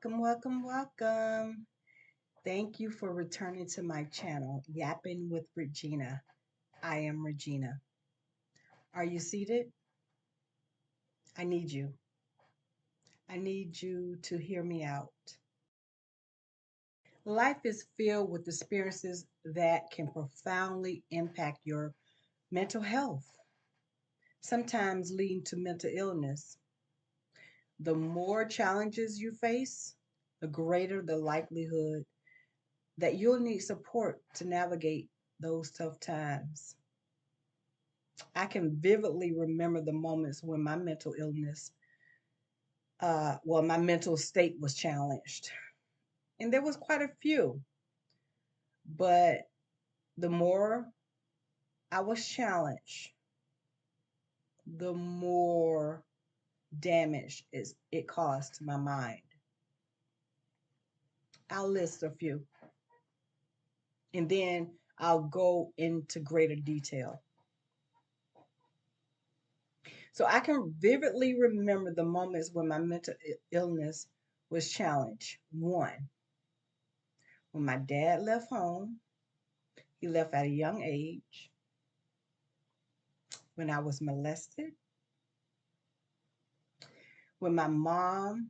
Welcome, welcome, welcome. Thank you for returning to my channel, Yapping with Regina. I am Regina. Are you seated? I need you. I need you to hear me out. Life is filled with experiences that can profoundly impact your mental health, sometimes leading to mental illness. The more challenges you face, the greater the likelihood that you'll need support to navigate those tough times. I can vividly remember the moments when my mental illness, my mental state was challenged. And there was quite a few, but the more I was challenged, the more damage it caused to my mind. I'll list a few, and then I'll go into greater detail. So I can vividly remember the moments when my mental illness was challenged. One, when my dad left home, he left at a young age. When I was molested. When my mom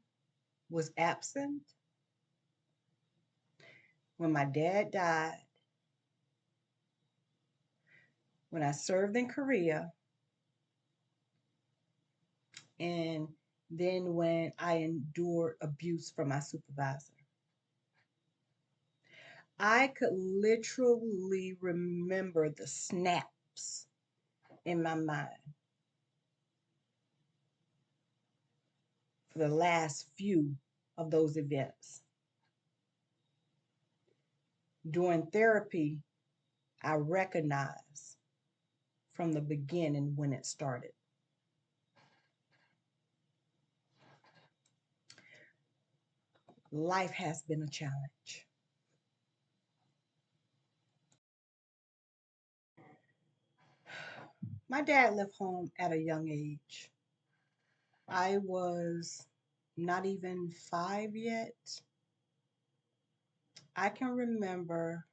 was absent. When my dad died. When I served in Korea. And then when I endured abuse from my supervisor. I could literally remember the snaps in my mind for the last few of those events. During therapy, I recognized from the beginning when it started. Life has been a challenge. My dad left home at a young age. I was not even 5 yet. I can remember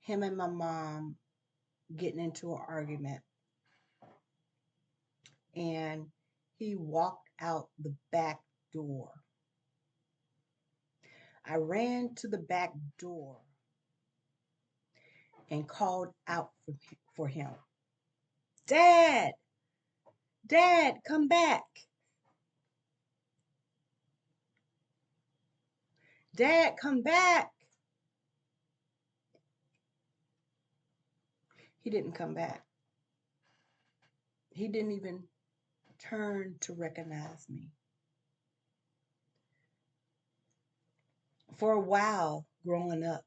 him and my mom getting into an argument, and he walked out the back door. I ran to the back door and called out for him. Dad, Dad, come back. Dad, come back. He didn't come back. He didn't even turn to recognize me. For a while growing up,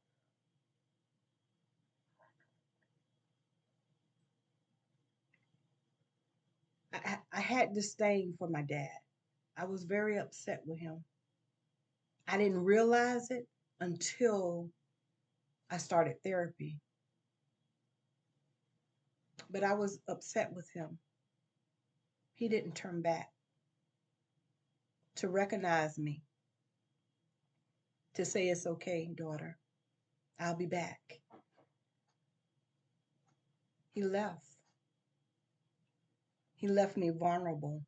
I had disdain for my dad. I was very upset with him. I didn't realize it until I started therapy. But I was upset with him. He didn't turn back to recognize me, to say, it's okay, daughter. I'll be back. He left. He left me vulnerable.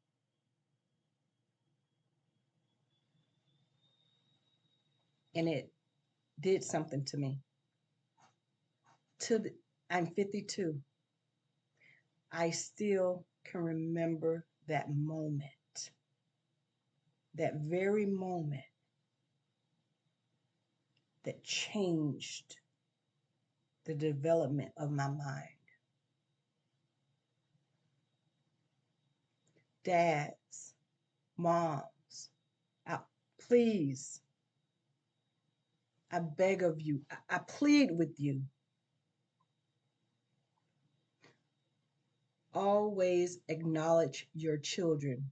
And it did something to me. I'm 52. I still can remember that moment, that very moment that changed the development of my mind. Dads, moms, please, I beg of you, I plead with you. Always acknowledge your children,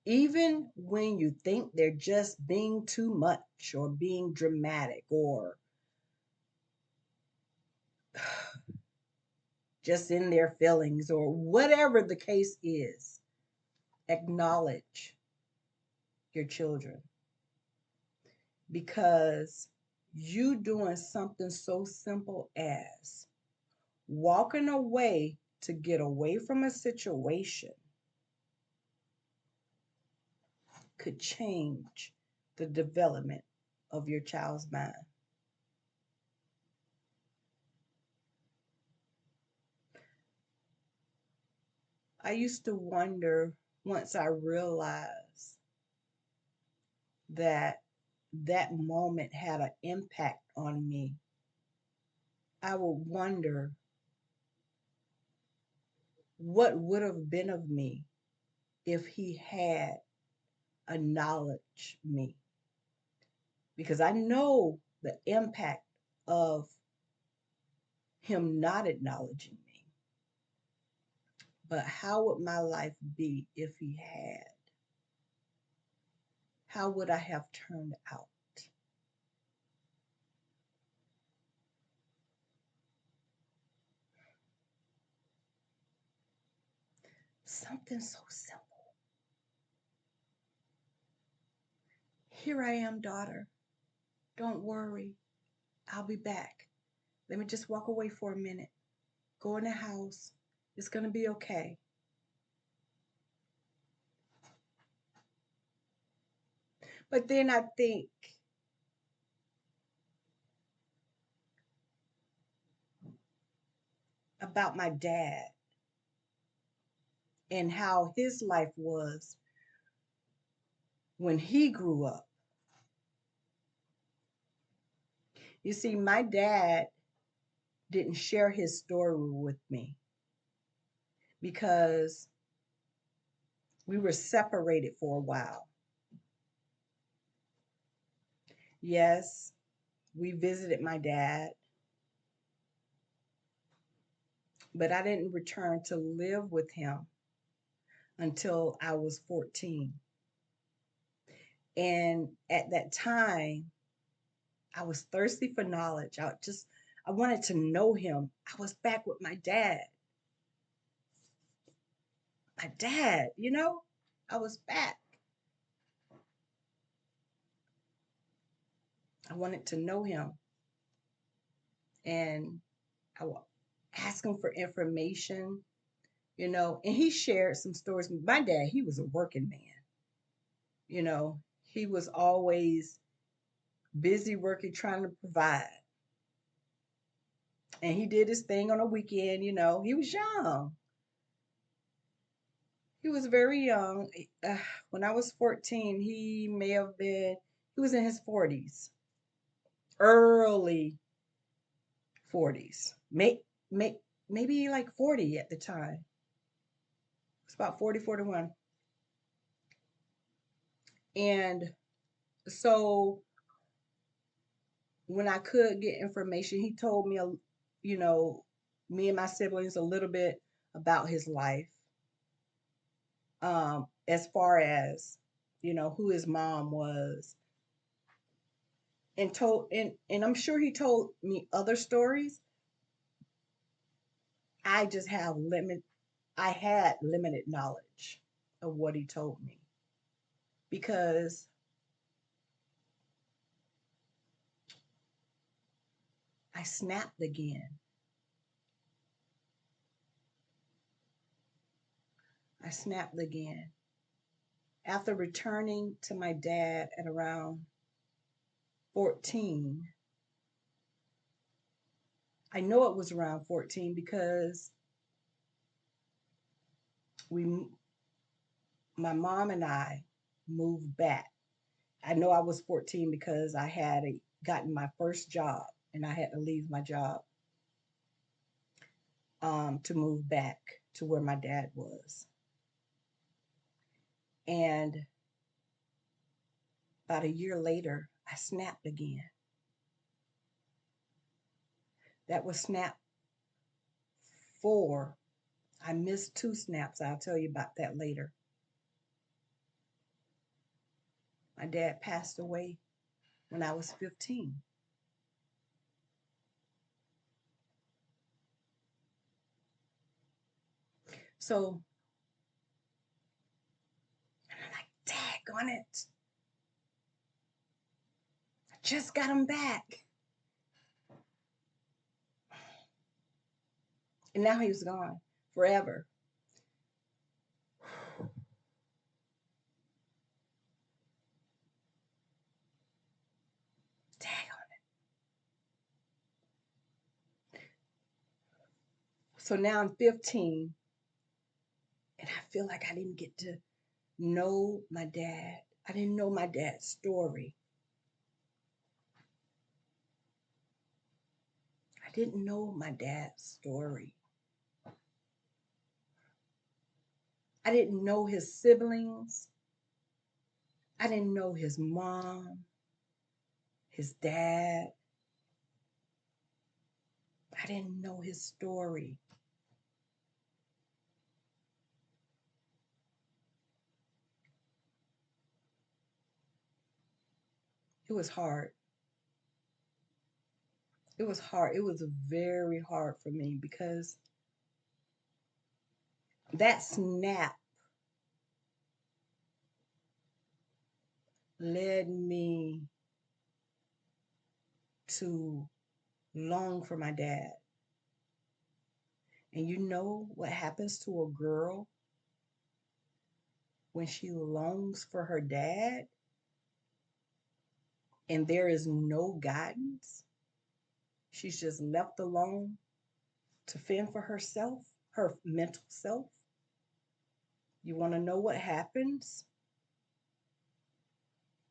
even when you think they're just being too much or being dramatic or just in their feelings or whatever the case is. Acknowledge your children. because you doing something so simple as walking away to get away from a situation could change the development of your child's mind. I used to wonder, once I realized that that moment had an impact on me, I would wonder what would have been of me if he had acknowledged me. Because I know the impact of him not acknowledging me. But how would my life be if he had? How would I have turned out? Something so simple. Here I am, daughter. Don't worry. I'll be back. Let me just walk away for a minute. Go in the house. It's going to be okay. But then I think about my dad and how his life was when he grew up. You see, my dad didn't share his story with me because we were separated for a while. Yes, we visited my dad, but I didn't return to live with him until I was 14. And at that time, I was thirsty for knowledge. I wanted to know him. I was back with my dad. My dad, I was back. I wanted to know him. And I would ask him for information, and he shared some stories. My dad, he was a working man. He was always busy working, trying to provide. And he did his thing on a weekend, he was young. He was very young. When I was 14, he was in his 40s, early 40s, maybe like 40 at the time. It's about 40, 41. And so when I could get information, he told me, me and my siblings a little bit about his life, as far as, who his mom was, and I'm sure he told me other stories. I just have I had limited knowledge of what he told me because I snapped again. I snapped again. After returning to my dad at around 14, I know it was around 14 because we, my mom and I, moved back. I know I was 14 because I had gotten my first job and I had to leave my job, to move back to where my dad was. And about a year later, I snapped again. That was snap 4. I missed 2 snaps. I'll tell you about that later. My dad passed away when I was 15. So I'm like, dag on it. just got him back. And now he was gone forever. So now I'm 15, and I feel like I didn't get to know my dad. I didn't know my dad's story. I didn't know my dad's story. I didn't know his siblings. I didn't know his mom, his dad. I didn't know his story. It was hard. It was hard. It was very hard for me because that snap led me to long for my dad. And you know what happens to a girl when she longs for her dad and there is no guidance? She's just left alone to fend for herself, her mental self. You want to know what happens?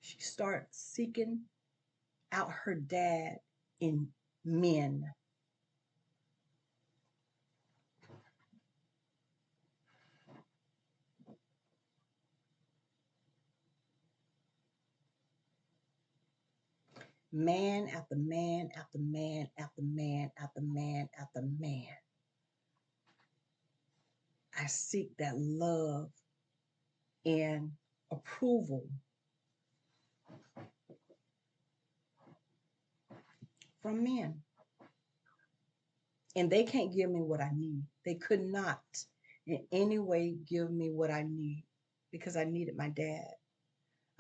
She starts seeking out her dad in men. Man after man after man after man after man after man. I seek that love and approval from men. And they can't give me what I need. They could not in any way give me what I need because I needed my dad.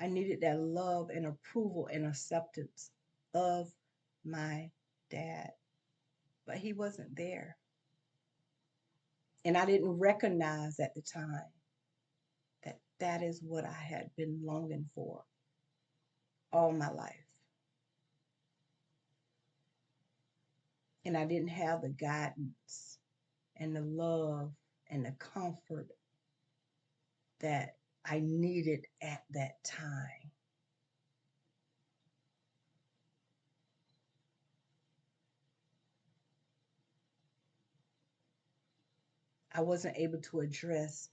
I needed that love and approval and acceptance of my dad. But he wasn't there. And I didn't recognize at the time that that is what I had been longing for all my life. And I didn't have the guidance and the love and the comfort that I needed at that time. I wasn't able to address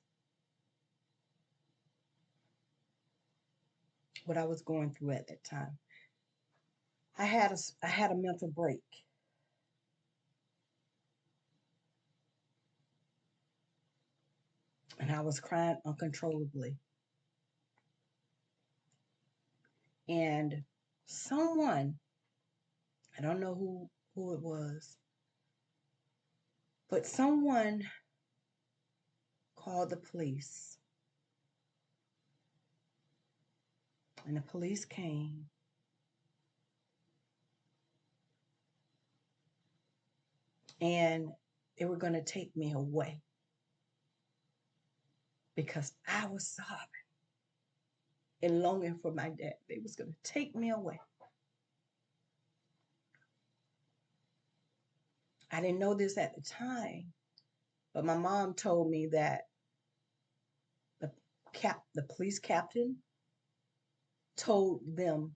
what I was going through at that time. I had a mental break. And I was crying uncontrollably. And someone, I don't know who it was, but someone called the police. And the police came. And they were going to take me away because I was sobbing and longing for my dad. They was going to take me away. I didn't know this at the time, but my mom told me that the police captain told those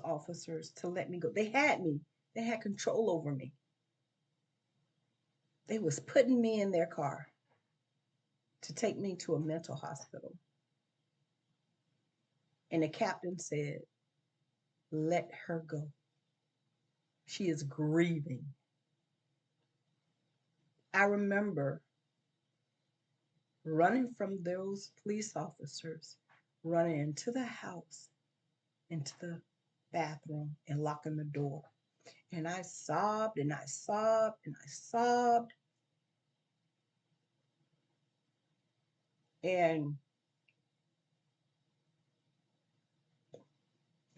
officers to let me go. They had me. They had control over me. They was putting me in their car to take me to a mental hospital. And the captain said, let her go. She is grieving. I remember running from those police officers, running into the house, into the bathroom, and locking the door. And I sobbed and I sobbed and I sobbed. And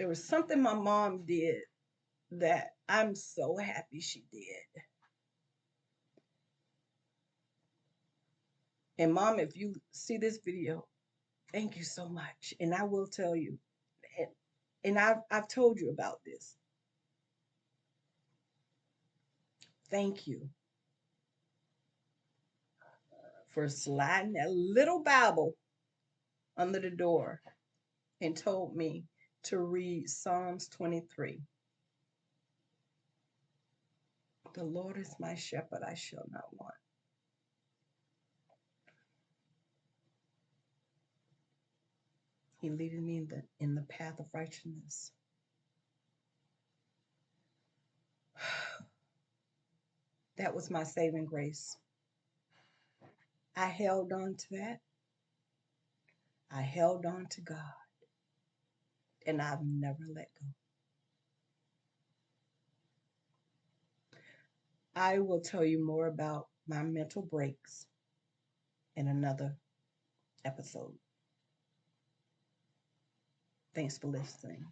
There was something my mom did that I'm so happy she did. And mom, if you see this video, thank you so much. And I will tell you, and I've told you about this. Thank you for sliding that little Bible under the door and told me to read Psalms 23. The Lord is my shepherd, I shall not want. He leaded me in the path of righteousness. That was my saving grace. I held on to that. I held on to God, and I've never let go. I will tell you more about my mental breaks in another episode. Thanks for listening.